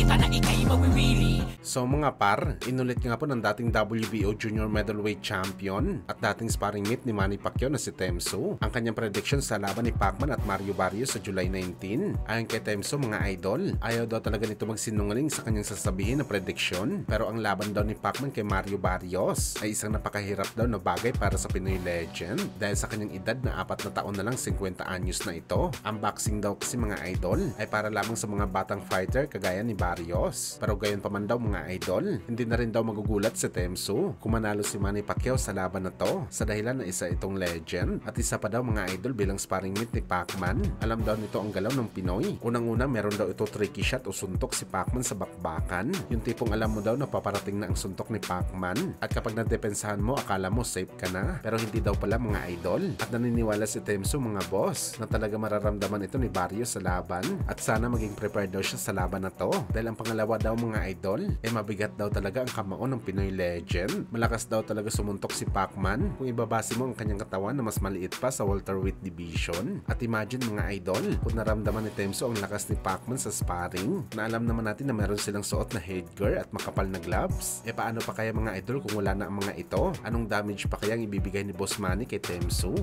ka na ika'y mawiwili. So mga par, inulit nga po ng dating WBO Junior Middleweight Champion at dating sparring mate ni Manny Pacquiao na si Temso ang kanyang prediction sa laban ni Pacman at Mario Barrios sa July 19. Ayon kay Temso mga idol, ayaw daw talaga nito magsinungaling sa kanyang sasabihin na prediction, pero ang laban daw ni Pacman kay Mario Barrios ay isang napakahirap daw na bagay para sa Pinoy legend dahil sa kanyang edad na 4 na taon na lang 50 anyos na ito. Ang boxing daw kasi mga idol ay para lamang sa mga batang fighter kagaya ni Barrios, pero gayon pa man daw mga idol, hindi na rin daw magugulat si Temso kung manalo si Manny Pacquiao sa laban na to sa dahilan na isa itong legend at isa pa daw mga idol bilang sparring mate ni Pacman. Alam daw nito ang galaw ng Pinoy. Unang-una meron daw ito tricky shot o suntok si Pacman sa bakbakan. Yung tipong alam mo daw na paparating na ang suntok ni Pacman at kapag nadepensahan mo akala mo safe ka na, pero hindi daw pala mga idol. At naniniwala si Temso mga boss na talaga mararamdaman ito ni Barrios sa laban at sana maging prepared daw siya sa laban na to dahil ang pangalawa daw mga idol mabigat daw talaga ang kamao ng Pinoy legend. Malakas daw talaga sumuntok si Pacman kung ibabase mo ang kanyang katawan na mas maliit pa sa welterweight division. At imagine mga idol, kung naramdaman ni Temso ang lakas ni Pacman sa sparring, na alam naman natin na meron silang suot na headgear at makapal na gloves. Paano pa kaya mga idol kung wala na ang mga ito? Anong damage pa kaya ang ibibigay ni Boss Manny kay Temso?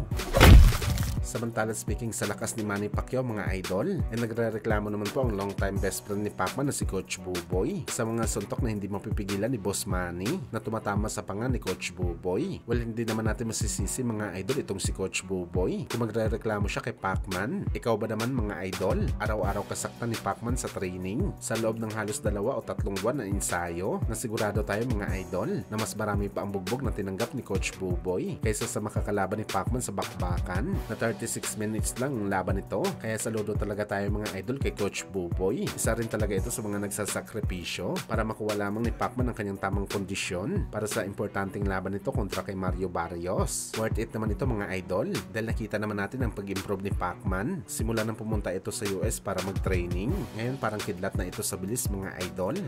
Samantala speaking sa lakas ni Manny Pacquiao mga idol, nagrereklamo naman po ang long time best friend ni Pacman na si Coach Buboy sa mga suntok na hindi mapipigilan ni Boss Manny na tumatama sa panga ni Coach Buboy. Well, hindi naman natin masisisi mga idol itong si Coach Buboy kung magrereklamo siya kay Pacman. Ikaw ba naman mga idol, araw-araw kasaktan ni Pacman sa training sa loob ng halos 2 o 3 buwan na ensayo na sigurado tayo mga idol na mas marami pa ang bugbog na tinanggap ni Coach Buboy kaysa sa makakalaban ni Pacman sa bakbakan na 36 minutes lang ang laban nito. Kaya saludo talaga tayo mga idol kay Coach Buboy. Isa rin talaga ito sa mga nagsasakripisyo para makuha lamang ni Pacman ang kanyang tamang kondisyon para sa importanteng laban nito kontra kay Mario Barrios. Worth it naman ito mga idol dahil nakita naman natin ang pag-improve ni Pacman simula nang pumunta ito sa US para mag-training. Ngayon parang kidlat na ito sa bilis mga idol.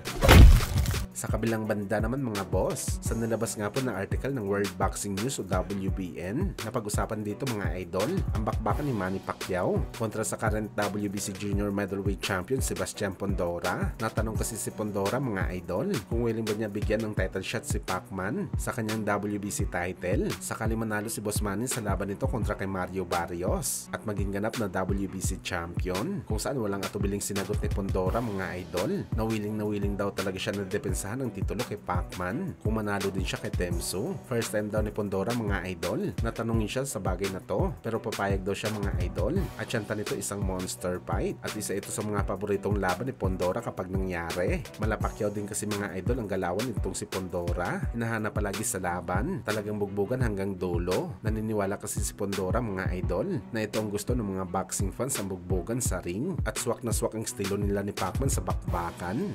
Sa kabilang banda naman mga boss, sa nilabas nga po ng article ng World Boxing News o WBN, napag-usapan dito mga idol, ang bakbakan ni Manny Pacquiao kontra sa current WBC Junior Middleweight Champion Sebastian Pondora. Natanong kasi si Pondora mga idol kung willing ba niya bigyan ng title shot si Pacman sa kanyang WBC title sakali manalo si Boss Manny sa laban nito kontra kay Mario Barrios at maging ganap na WBC Champion, kung saan walang atubiling sinagot ni Pondora mga idol na willing daw talaga siya na depensa ng titulo kay Pacman kung manalo din siya kay Temso. First time daw ni Pondora mga idol, natanungin siya sa bagay na to pero papayag daw siya mga idol at syanta nito isang monster fight at isa ito sa mga paboritong laban ni Pondora kapag nangyari. Malapakyaw din kasi mga idol ang galawan nitong si Pondora, hinahanap palagi sa laban, talagang bugbugan hanggang dulo. Naniniwala kasi si Pondora mga idol na ito ang gusto ng mga boxing fans ang bugbugan sa ring at swak na swak ang estilo nila ni Pacman sa bakbakan.